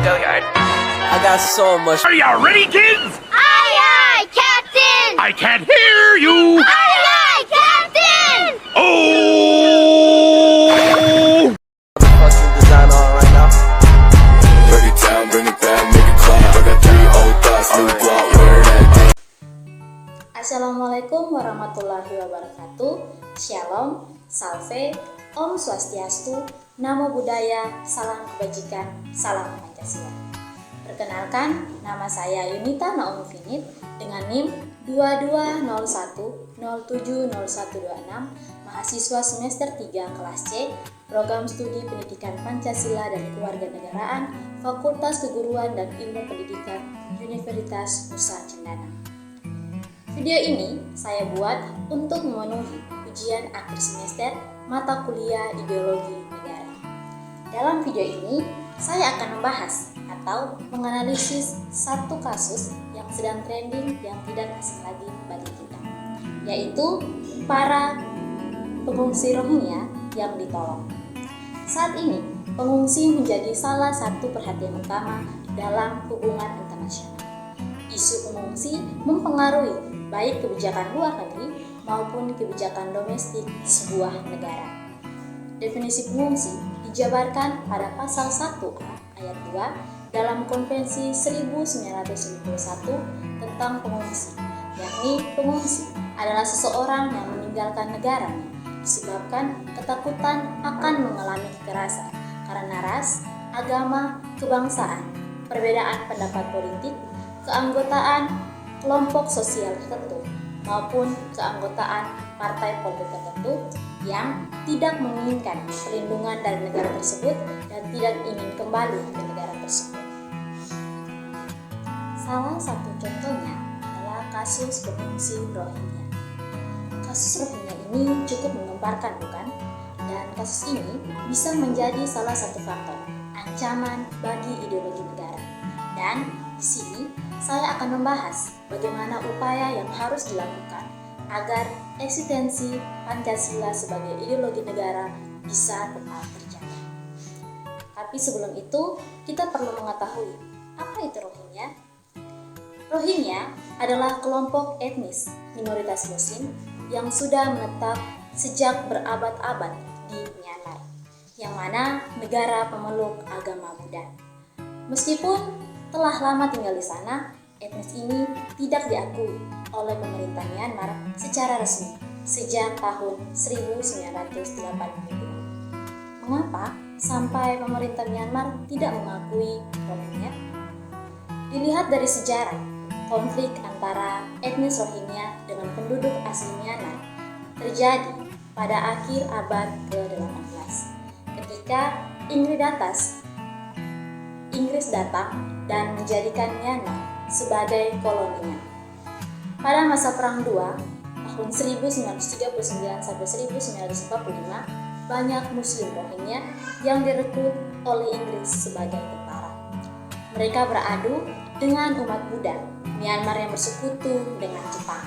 Gilliard. I got so much. Are you ready, kids? Aye, aye, Captain! I can't hear you. Aye, aye, Captain! Oh! Fucking design on right now. Break it down, bring it back, make it clap. I got 3 old thoughts, new block, wear that thing. Assalamualaikum warahmatullahi wabarakatuh. Shalom, salve, Om Swastiastu, Namo Buddhaya, salam kebajikan, salam Pancasila. Perkenalkan, nama saya Yunita Naomi Finit dengan NIM 2201070126, mahasiswa semester 3 kelas C, Program Studi Pendidikan Pancasila dan Kewarganegaraan, Fakultas Keguruan dan Ilmu Pendidikan, Universitas Nusa Cendana. Video ini saya buat untuk memenuhi ujian akhir semester mata kuliah Ideologi Negara. Dalam video ini, saya akan membahas atau menganalisis satu kasus yang sedang trending yang tidak asing lagi bagi kita, yaitu para pengungsi Rohingya yang ditolong. Saat ini, pengungsi menjadi salah satu perhatian utama dalam hubungan internasional. Isu pengungsi mempengaruhi baik kebijakan luar negeri maupun kebijakan domestik sebuah negara. Definisi pengungsi dijabarkan pada pasal 1A ayat 2 dalam Konvensi 1951 tentang pengungsi, yakni pengungsi adalah seseorang yang meninggalkan negaranya disebabkan ketakutan akan mengalami kekerasan karena ras, agama, kebangsaan, perbedaan pendapat politik, keanggotaan kelompok sosial tertentu, maupun keanggotaan partai politik tertentu yang tidak menginginkan perlindungan dari negara tersebut dan tidak ingin kembali ke negara tersebut. Salah satu contohnya adalah kasus pengungsi Rohingya. Kasus Rohingya ini cukup menggemparkan, bukan? Dan kasus ini bisa menjadi salah satu faktor ancaman bagi ideologi negara. Dan di sini saya akan membahas bagaimana upaya yang harus dilakukan agar eksistensi Pancasila sebagai ideologi negara bisa tetap terjaga. Tapi sebelum itu, kita perlu mengetahui apa itu Rohingya. Rohingya adalah kelompok etnis minoritas Muslim yang sudah menetap sejak berabad-abad di Myanmar, yang mana negara pemeluk agama Buddha. Meskipun telah lama tinggal di sana, etnis ini tidak diakui oleh pemerintah Myanmar secara resmi sejak tahun 1982. Mengapa sampai pemerintah Myanmar tidak mengakui Rohingya? Dilihat dari sejarah, konflik antara etnis Rohingya dengan penduduk asli Myanmar terjadi pada akhir abad ke-18 ketika Inggris datang dan menjadikan Myanmar sebagai koloninya. Pada masa Perang II, tahun 1939 sampai 1945, banyak Muslim Rohingya yang direkrut oleh Inggris sebagai tentara. Mereka beradu dengan umat Buddha Myanmar yang bersekutu dengan Jepang.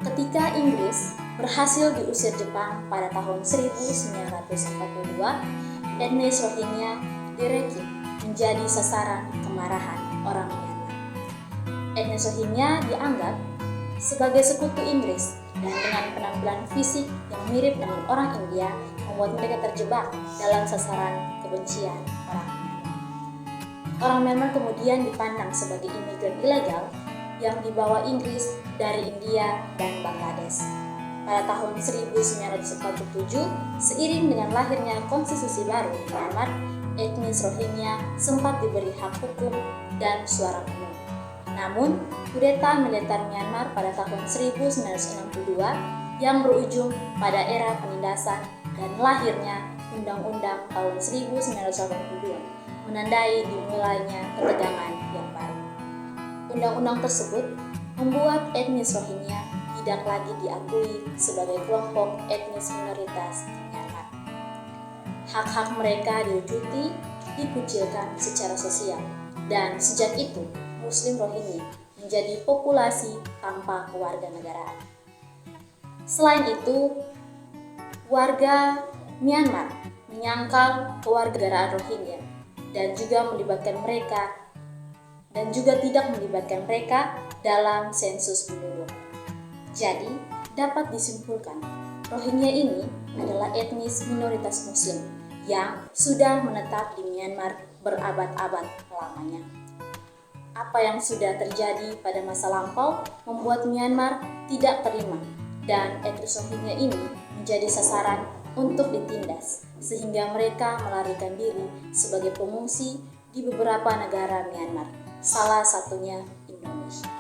Ketika Inggris berhasil diusir Jepang pada tahun 1942, etnis Rohingya direkrut menjadi sasaran kemarahan orang Myanmar. Etnis Rohingya dianggap sebagai sekutu Inggris dan dengan penampilan fisik yang mirip dengan orang India membuat mereka terjebak dalam sasaran kebencian orang Myanmar. Orang Myanmar kemudian dipandang sebagai imigran ilegal yang dibawa Inggris dari India dan Bangladesh. Pada tahun 1947, seiring dengan lahirnya konstitusi baru di Myanmar, etnis Rohingya sempat diberi hak hukum dan suara penuh. Namun, kudeta militer Myanmar pada tahun 1962 yang berujung pada era penindasan dan lahirnya Undang-Undang tahun 1982 menandai dimulainya ketegangan yang baru. Undang-undang tersebut membuat etnis Rohingya tidak lagi diakui sebagai kelompok etnis minoritas di Myanmar. Hak-hak mereka diwujudi, dikucilkan secara sosial, dan sejak itu Muslim Rohingya menjadi populasi tanpa kewarganegaraan. Selain itu, warga Myanmar menyangkal kewarganegaraan Rohingya dan juga tidak melibatkan mereka dalam sensus penduduk. Jadi, dapat disimpulkan, Rohingya ini adalah etnis minoritas Muslim yang sudah menetap di Myanmar berabad-abad lamanya. Apa yang sudah terjadi pada masa lampau membuat Myanmar tidak terima, dan etnis Rohingya ini menjadi sasaran untuk ditindas, sehingga mereka melarikan diri sebagai pengungsi di beberapa negara Myanmar, salah satunya Indonesia.